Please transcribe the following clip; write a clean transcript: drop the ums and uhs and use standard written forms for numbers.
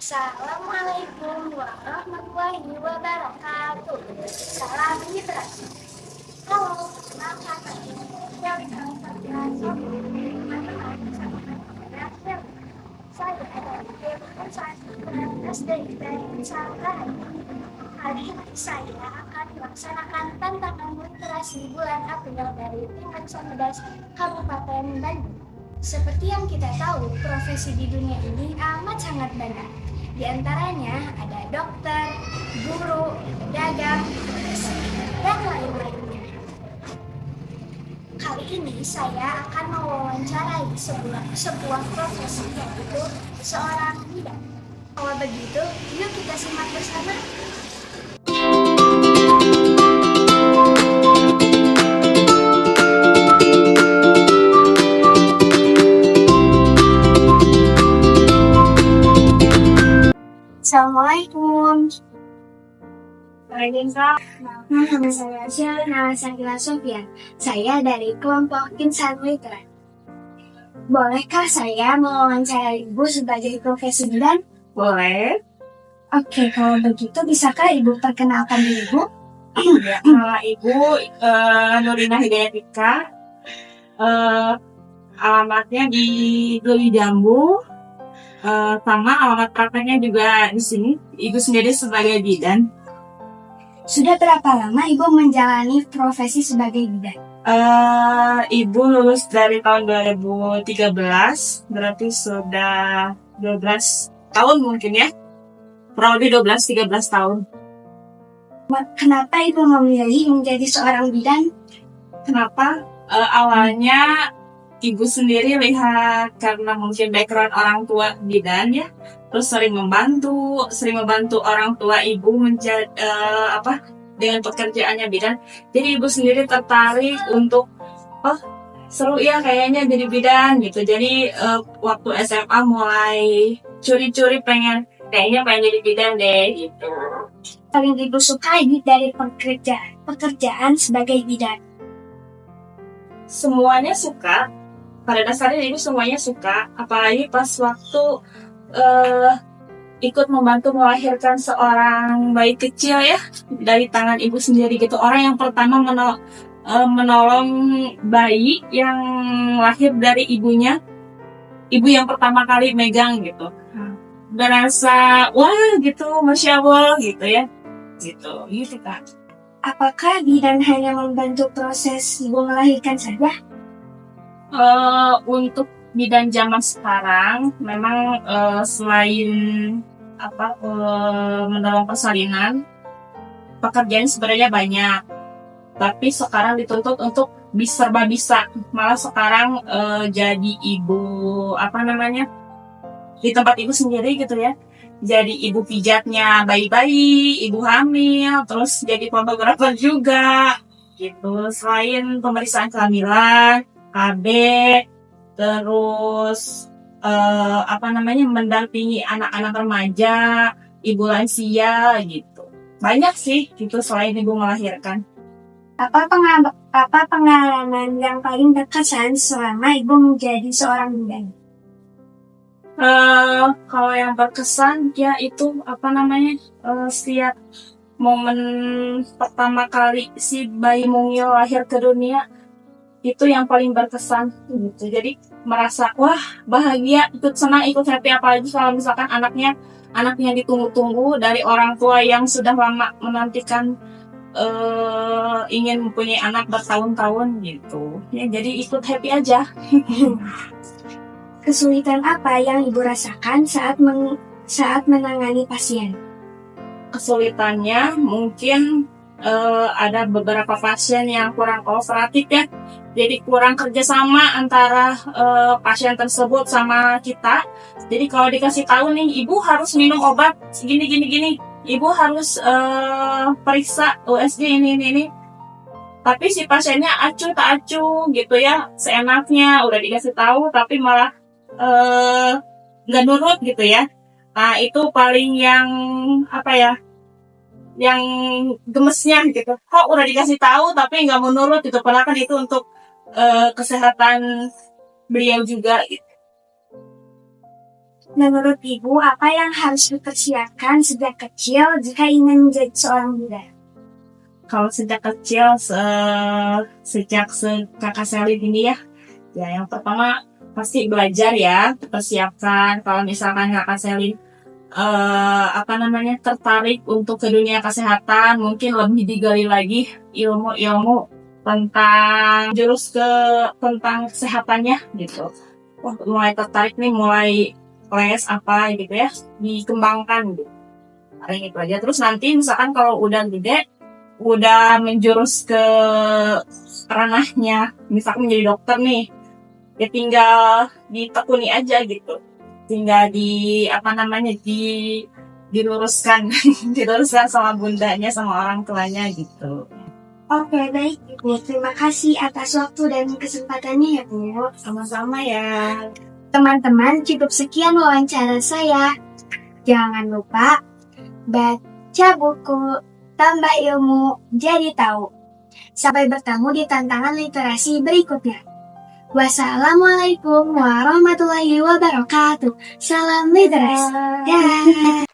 Assalamualaikum warahmatullahi wabarakatuh. Salam literasi. Halo, kenalkan saya saya dari Dewan SD dari Salah. Hari ini saya akan melaksanakan tantangan literasi bulan April dari tingkat 11 Kabupaten Bandung. Seperti yang kita tahu, profesi di dunia ini amat sangat banyak. Di antaranya ada dokter, guru, pedagang, polisi, dan lain-lainnya. Kali ini saya akan mewawancarai sebuah profesi, yaitu seorang bidan. Kalau begitu, yuk kita simak bersama. Assalamualaikum. Nama saya Asia, nama saya Sofia. Saya dari kelompok Insan Literat. Bolehkah saya mewawancarai Ibu sebagai profesi bidan? Boleh. Oke, kalau begitu bisakah Ibu perkenalkan diri Ibu? Ya, nama Ibu Nurina Hidayatika. Alamatnya di Deli Jambu. Sama alamat prakteknya juga di sini. Ibu sendiri sebagai bidan. Sudah berapa lama Ibu menjalani profesi sebagai bidan? Ibu lulus dari tahun 2013, berarti sudah 12 tahun mungkin ya. Kurang lebih 12-13 tahun. Kenapa Ibu memilih menjadi seorang bidan? Kenapa? Awalnya Ibu sendiri lihat karena mungkin background orang tua bidan ya, terus sering membantu orang tua Ibu dengan pekerjaannya bidan. Jadi Ibu sendiri tertarik untuk seru ya kayaknya jadi bidan gitu. Jadi waktu SMA mulai curi-curi pengen jadi bidan deh gitu. Paling Ibu sukai dari pekerjaan sebagai bidan? Semuanya suka. Pada dasarnya Ibu semuanya suka, apalagi pas waktu ikut membantu melahirkan seorang bayi kecil ya dari tangan Ibu sendiri gitu. Orang yang pertama menolong bayi yang lahir dari ibunya, Ibu yang pertama kali megang gitu. Berasa wah gitu, Masya Allah gitu ya, gitu Kak. Apakah bidan hanya membantu proses Ibu melahirkan saja? Untuk bidan zaman sekarang memang selain menolong persalinan, pekerjaan sebenarnya banyak, tapi sekarang dituntut untuk serba bisa. Malah sekarang jadi ibu di tempat Ibu sendiri gitu ya, jadi ibu pijatnya bayi-bayi, ibu hamil, terus jadi fotografer juga gitu. Selain pemeriksaan kehamilan, KB, terus mendampingi anak-anak remaja, ibu lansia gitu. Banyak sih gitu selain ibu melahirkan. Apa pengalaman yang paling berkesan selama Ibu menjadi seorang bidan? Kalau yang berkesan ya itu setiap momen pertama kali si bayi mungil lahir ke dunia, itu yang paling berkesan gitu. Jadi merasa wah bahagia, ikut senang, ikut happy, apalagi kalau misalkan anaknya ditunggu-tunggu dari orang tua yang sudah lama menantikan ingin mempunyai anak bertahun-tahun gitu ya. Jadi ikut happy aja. Kesulitan apa yang Ibu rasakan saat menangani pasien? Kesulitannya mungkin ada beberapa pasien yang kurang kooperatif ya. Jadi kurang kerjasama antara pasien tersebut sama kita. Jadi kalau dikasih tahu nih, Ibu harus minum obat gini, Ibu harus periksa USG ini. Tapi si pasiennya acuh tak acuh gitu ya, seenaknya udah dikasih tahu tapi malah nggak nurut gitu ya. Nah itu paling yang apa ya, yang gemesnya gitu. Kok udah dikasih tahu tapi nggak mau nurut gitu. Padahal kan itu untuk kesehatan beliau juga gitu. Menurut Ibu, apa yang harus dipersiapkan sejak kecil jika ingin menjadi seorang bidan? Kalau sejak kecil, sejak kakak Selin ini ya, yang pertama pasti belajar ya, persiapkan. Kalau misalkan kakak Selin tertarik untuk ke dunia kesehatan, mungkin lebih digali lagi ilmu-ilmu tentang tentang kesehatannya gitu. Wah, mulai tertarik nih, mulai les apa gitu ya, dikembangkan gitu. Paling itu aja. Terus nanti misalkan kalau udah gede, udah menjurus ke ranahnya, misalkan menjadi dokter nih, ya tinggal ditekuni aja gitu. Tinggal diluruskan diluruskan sama bundanya, sama orang tuanya gitu. Oke, baik Ibu. Terima kasih atas waktu dan kesempatannya ya Bu. Sama-sama ya. Teman-teman, cukup sekian wawancara saya. Jangan lupa baca buku, tambah ilmu, jadi tahu. Sampai bertemu di tantangan literasi berikutnya. Wassalamualaikum warahmatullahi wabarakatuh. Salam literasi. Dah.